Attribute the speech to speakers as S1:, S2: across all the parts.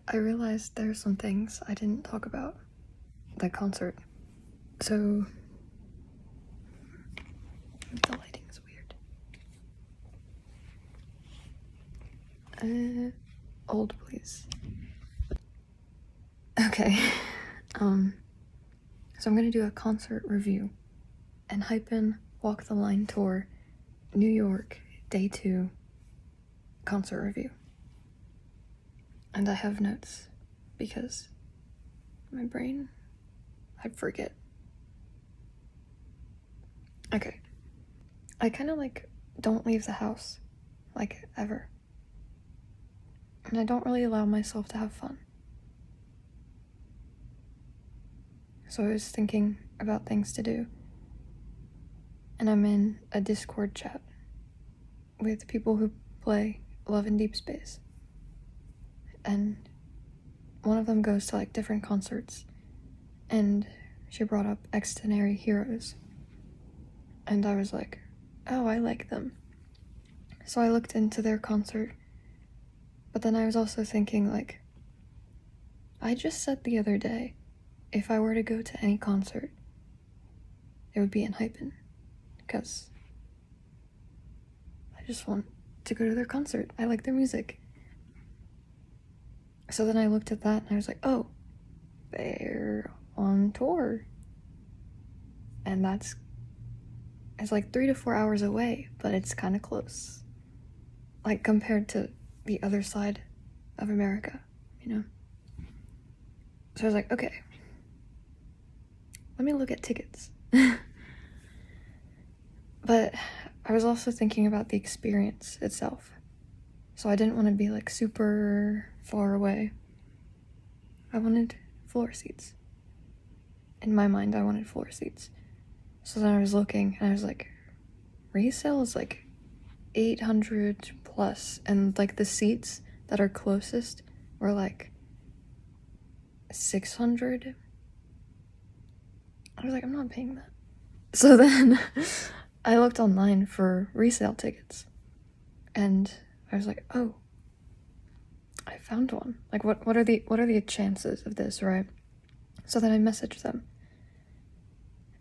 S1: I realized there's some things I didn't talk about that concert. So the lighting is weird. Hold please. Okay. So I'm gonna do a concert review. ENHYPEN Walk the Line Tour, New York, Day 2, concert review. And I have notes because my brain, I forget. Okay. I kind of don't leave the house, ever. And I don't really allow myself to have fun. So I was thinking about things to do. And I'm in a Discord chat with people who play Love in Deep Space. And one of them goes to different concerts. And she brought up Extraordinary Heroes. And I was like, oh, I like them. So I looked into their concert. But then I was also thinking, I just said the other day, if I were to go to any concert, it would be ENHYPEN. Because I just want to go to their concert. I like their music. So then I looked at that and I was like, oh, they're on tour. And it's 3 to 4 hours away, but it's kind of close. Compared to the other side of America, So I was like, okay, let me look at tickets. But I was also thinking about the experience itself. So I didn't want to be super far away. I wanted floor seats. In my mind, I wanted floor seats. So then I was looking and I was like, resale is 800 plus, and the seats that are closest were 600. I was like, I'm not paying that. So then I looked online for resale tickets, and I was like, oh, I found one. What are the chances of this, right? So then I messaged them,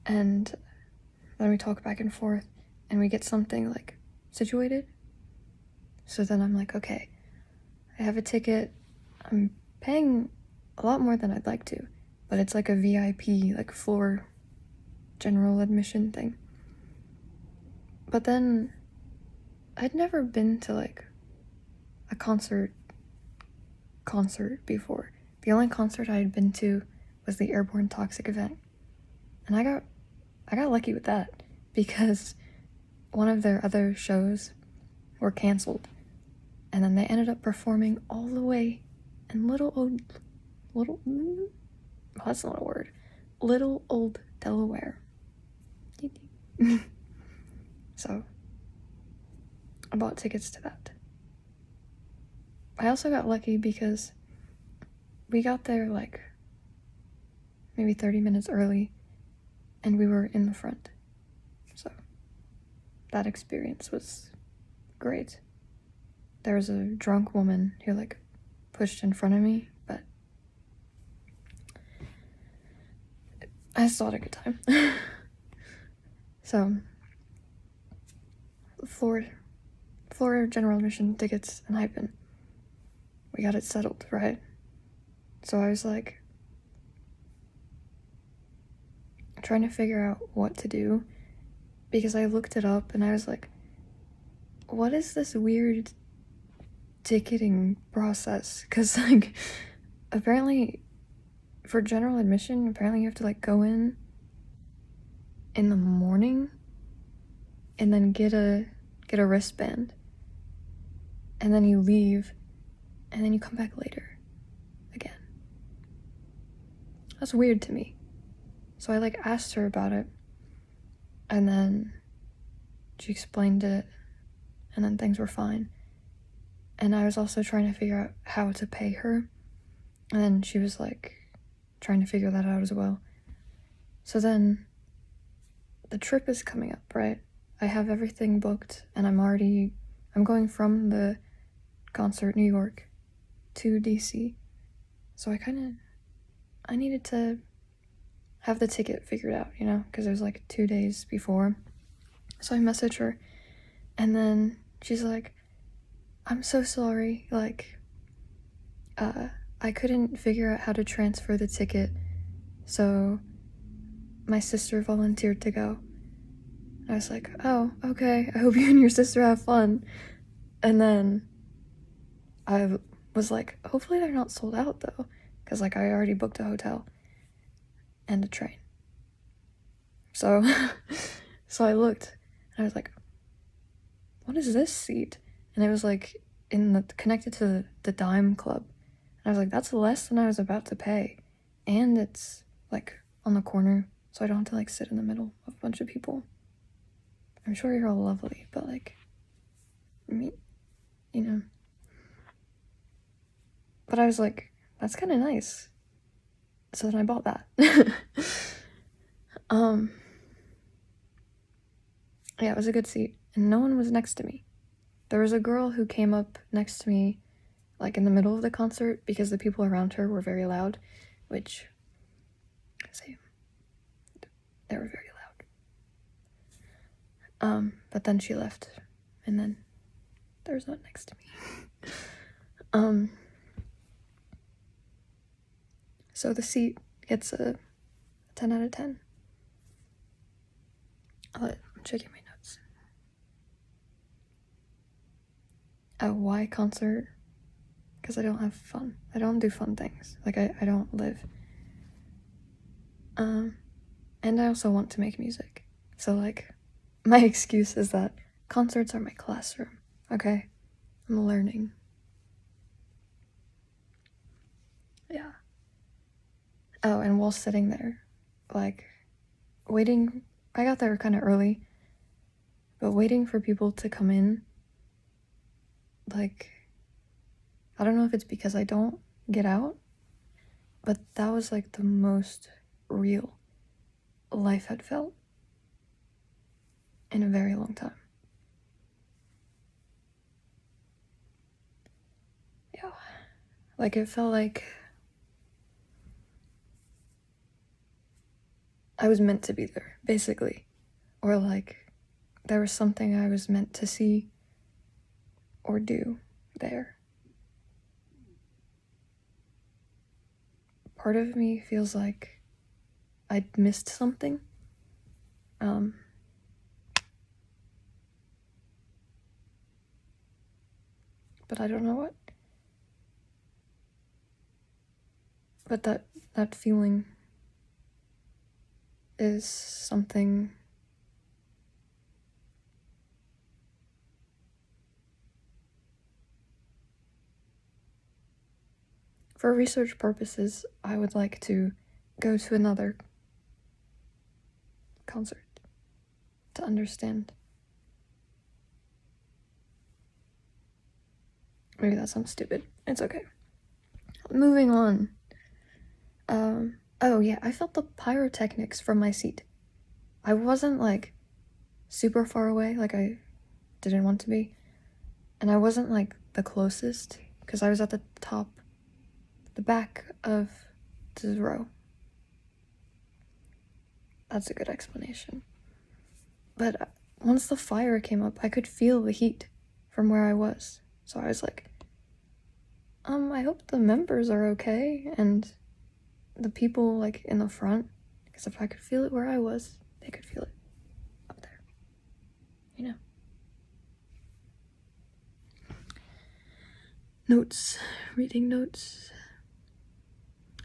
S1: and then we talk back and forth, and we get something situated. So then I'm like, okay, I have a ticket. I'm paying a lot more than I'd like to, but it's a VIP, floor general admission thing. But then I'd never been to a concert before. The only concert I had been to was the Airborne Toxic event. And I got lucky with that because one of their other shows were canceled. And then they ended up performing all the way in Little Old Delaware. So I bought tickets to that. I also got lucky because we got there maybe 30 minutes early and we were in the front. So that experience was great. There was a drunk woman who pushed in front of me, but I still had a good time. So floor general admission tickets and ENHYPEN. We got it settled, right? So I was trying to figure out what to do because I looked it up and I was like, what is this weird ticketing process? Because apparently for general admission, apparently you have to go in the morning and then get a wristband, and then you leave and then you come back later again. That's weird to me. So I asked her about it, and then she explained it, and then things were fine. And I was also trying to figure out how to pay her, and then she was trying to figure that out as well. So then the trip is coming up, right? I have everything booked, and I'm going from the concert New York to DC. So I needed to have the ticket figured out, you know, because it was like 2 days before. So I messaged her, and then she's like, I'm so sorry, like, I couldn't figure out how to transfer the ticket, so my sister volunteered to go. I was like, oh, okay, I hope you and your sister have fun. And then I was like, hopefully they're not sold out, though, because, like, I already booked a hotel and a train. So, so I looked, and I was like, what is this seat? And it was, like, connected to the Dime Club. And I was like, that's less than I was about to pay. And it's, like, on the corner, so I don't have to, like, sit in the middle of a bunch of people. I'm sure you're all lovely, but, like, me, you know. But I was like, that's kind of nice. So then I bought that. Yeah, it was a good seat, and no one was next to me. There was a girl who came up next to me, like, in the middle of the concert, because the people around her were very loud, which, they were very loud. But then she left, and then there was no one next to me. So the seat gets a 10 out of 10. I'm checking my notes. Why concert? Because I don't have fun. I don't do fun things. Like, I don't live. And I also want to make music. So, like, my excuse is that concerts are my classroom, okay? I'm learning. Yeah. Oh, and while sitting there, like, waiting, I got there kind of early, but waiting for people to come in, like, I don't know if it's because I don't get out, but that was, like, the most real life had felt in a very long time. Yeah. Like, it felt like I was meant to be there, basically. Or, like, there was something I was meant to see or do there. Part of me feels like I'd missed something. But I don't know what. But that feeling is something for research purposes. I would like to go to another concert to understand. Maybe that sounds stupid. It's okay. Moving on. Oh yeah, I felt the pyrotechnics from my seat. I wasn't, like, super far away, like I didn't want to be. And I wasn't, like, the closest, because I was at the top, the back of the row. That's a good explanation. But once the fire came up, I could feel the heat from where I was. So I was like, I hope the members are okay, and the people, like, in the front, because if I could feel it where I was, they could feel it up there, you know. Notes. Reading notes.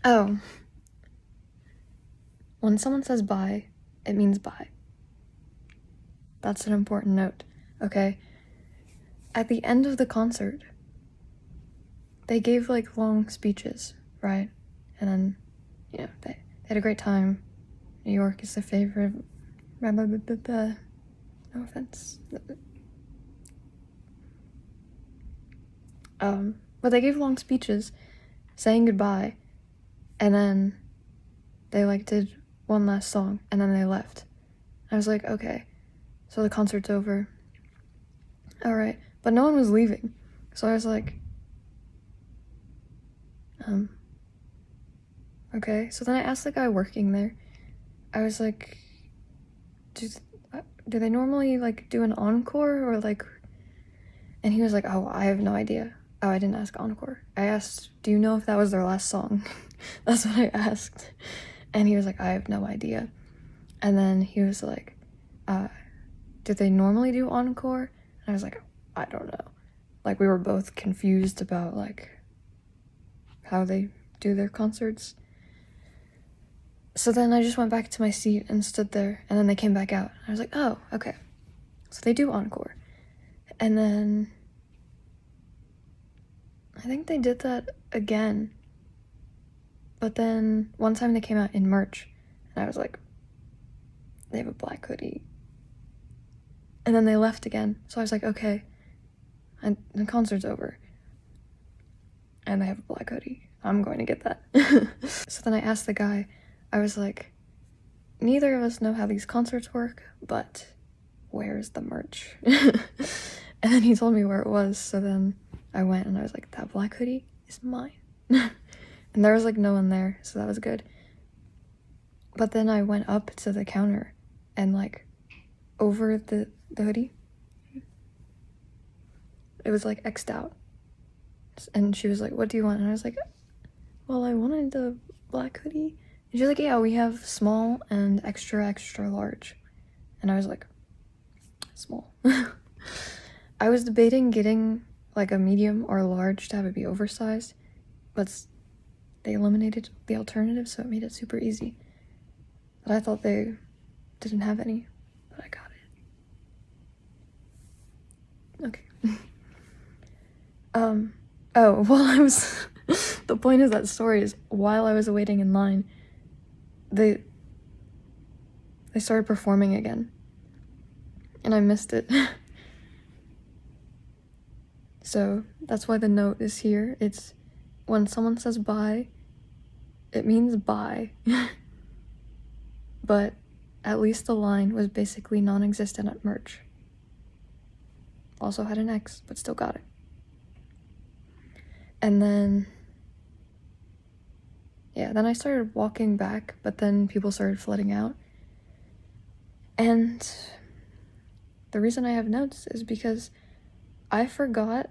S1: Oh. When someone says bye, it means bye. That's an important note, okay? At the end of the concert, they gave, like, long speeches, right? And then, you know, they had a great time. New York is their favorite. No offense. But they gave long speeches saying goodbye, and then they, like, did one last song, and then they left. I was like, okay, so the concert's over. Alright, but no one was leaving. So I was like, Okay, so then I asked the guy working there, I was like, do they normally, like, do an encore, or, like, and he was like, oh, I have no idea. Oh, I didn't ask encore. I asked, do you know if that was their last song? That's what I asked. And he was like, I have no idea. And then he was like, did they normally do encore? And I was like, I don't know. Like, we were both confused about, like, how they do their concerts. So then I just went back to my seat and stood there, and then they came back out. I was like, oh, okay. So they do encore. And then I think they did that again. But then one time they came out in merch, and I was like, they have a black hoodie. And then they left again. So I was like, okay. And the concert's over. And they have a black hoodie. I'm going to get that. So then I asked the guy, I was like, neither of us know how these concerts work, but where's the merch? And then he told me where it was. So then I went and I was like, that black hoodie is mine. And there was like no one there, so that was good. But then I went up to the counter and like over the hoodie, it was like X'd out. And she was like, what do you want? And I was like, well, I wanted the black hoodie. And she's like, yeah, we have small and extra, extra large. And I was like, small. I was debating getting like a medium or a large to have it be oversized, but they eliminated the alternative, so it made it super easy. But I thought they didn't have any, but I got it. Okay. Oh, while I was the point of that story is while I was waiting in line, they started performing again. And I missed it. So that's why the note is here. It's when someone says bye, it means bye. But at least the line was basically non-existent at merch. Also had an X, but still got it. And then, yeah, then I started walking back, but then people started flooding out. And the reason I have notes is because I forgot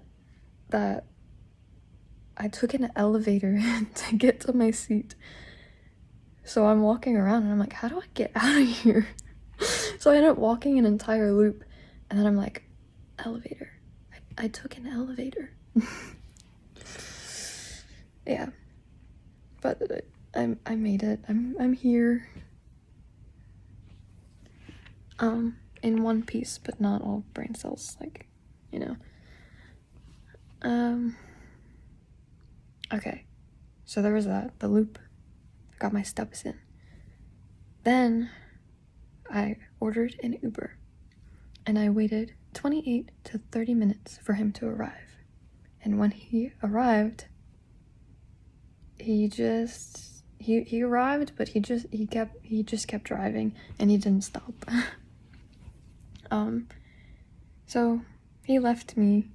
S1: that I took an elevator to get to my seat. So I'm walking around and I'm like, how do I get out of here? So I ended up walking an entire loop, and then I'm like, elevator. I took an elevator. Yeah. But I made it. I'm here. In one piece, but not all brain cells, like, you know. Okay. So there was that, the loop. I got my steps in. Then I ordered an Uber, and I waited 28 to 30 minutes for him to arrive. And when he arrived, he arrived, but he just kept driving, and he didn't stop. So he left me.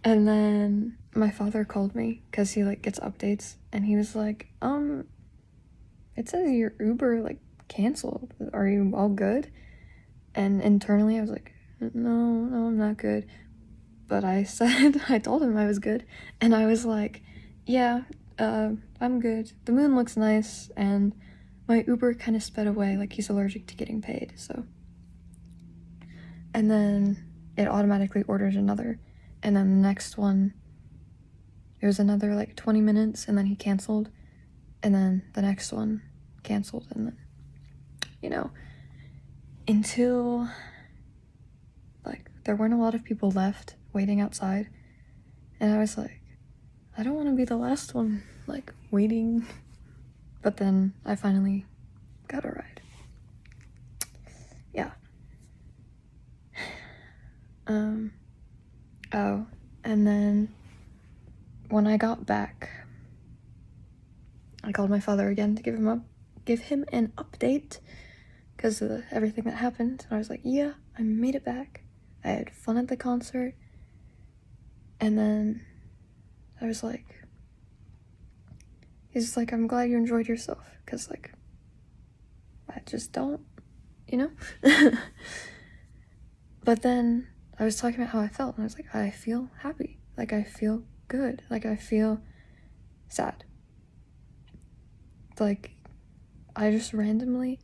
S1: And then my father called me because he like gets updates, and he was like, it says your Uber like canceled. Are you all good? And internally I was like, no, I'm not good. But I told him I was good, and I was like, yeah, I'm good. The moon looks nice, and my Uber kind of sped away, like he's allergic to getting paid, so. And then it automatically orders another, and then the next one, it was another like 20 minutes, and then he canceled, and then the next one canceled, and then, you know, until like there weren't a lot of people left waiting outside, and I was like, I don't want to be the last one like waiting. But then I finally got a ride. Yeah. Oh, and then when I got back, I called my father again to give him an update because of everything that happened. And I was like, yeah, I made it back. I had fun at the concert. And then I was like, he's like, I'm glad you enjoyed yourself, because, like, I just don't, you know? But then I was talking about how I felt, and I was like, I feel happy. Like, I feel good. Like, I feel sad. Like, I just randomly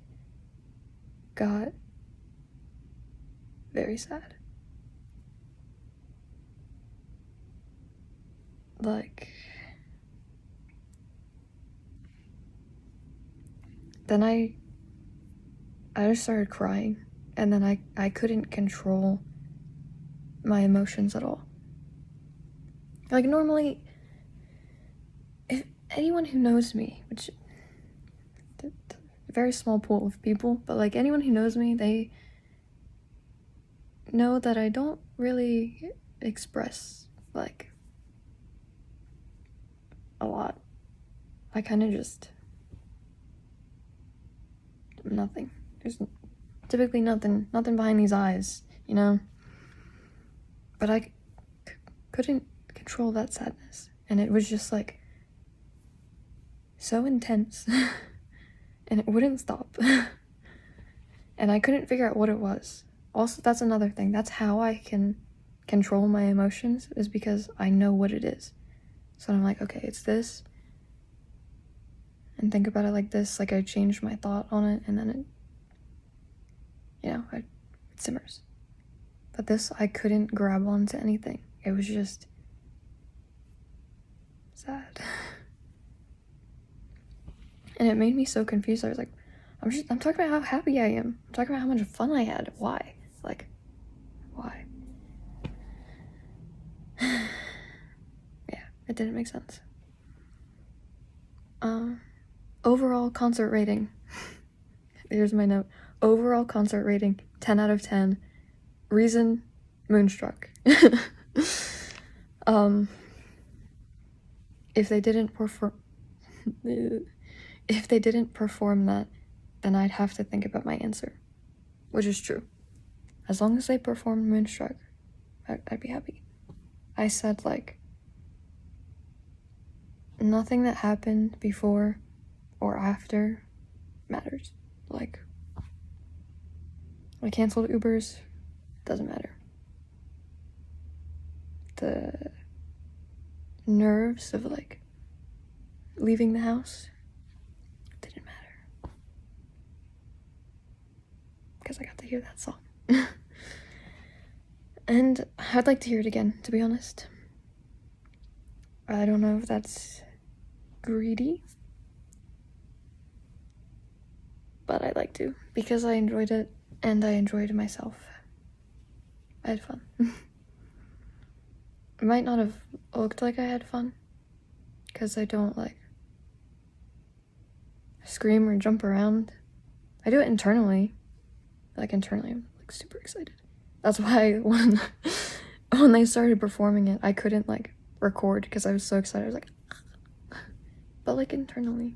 S1: got very sad. Like, then I just started crying, and then I couldn't control my emotions at all. Like, normally, if anyone who knows me, which a very small pool of people, but like anyone who knows me, they know that I don't really express like a lot. I kind of just nothing. There's typically nothing behind these eyes, you know? But I couldn't control that sadness, and it was just like so intense. And it wouldn't stop. And I couldn't figure out what it was. Also, that's another thing. That's how I can control my emotions, is because I know what it is. So I'm like, okay, it's this. And think about it like this. Like, I changed my thought on it, and then it simmers. But this, I couldn't grab onto anything. It was just sad. And it made me so confused. I was like, I'm talking about how happy I am. I'm talking about how much fun I had. Why? Like, why? Yeah, it didn't make sense. Overall concert rating. Here's my note. Overall concert rating, 10 out of 10. Reason, moonstruck. If they didn't perform that, then I'd have to think about my answer, which is true. As long as they performed Moonstruck, I'd be happy. I said, like, nothing that happened before or after matters. Like, I canceled Ubers, doesn't matter. The nerves of, like, leaving the house didn't matter. Because I got to hear that song. And I'd like to hear it again, to be honest. I don't know if that's greedy, but I'd like to, because I enjoyed it, and I enjoyed myself. I had fun. It might not have looked like I had fun, because I don't, like, scream or jump around. I do it internally. Like, internally, I'm, like, super excited. That's why when they started performing it, I couldn't, like, record, because I was so excited. I was like, but, like, internally.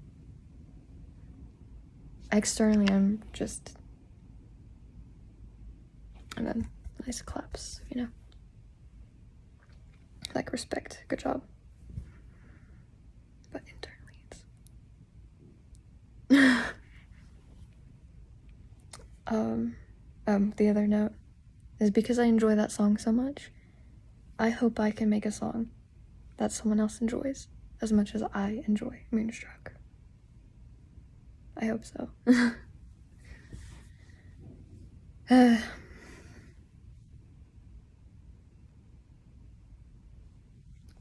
S1: Externally, I'm just, and then nice claps, you know? Like, respect, good job. But internally, it's the other note is, because I enjoy that song so much, I hope I can make a song that someone else enjoys as much as I enjoy Moonstruck. I hope so.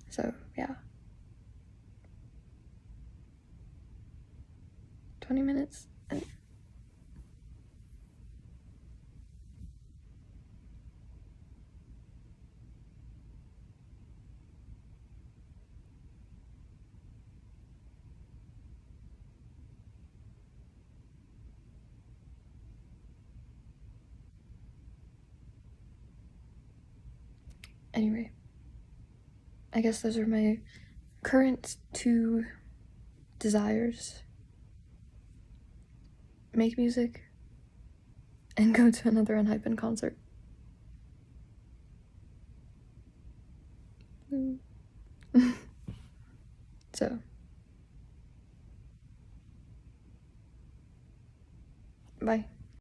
S1: So, yeah. 20 minutes. Anyway, I guess those are my current 2 desires. Make music and go to another ENHYPEN concert. So, Bye.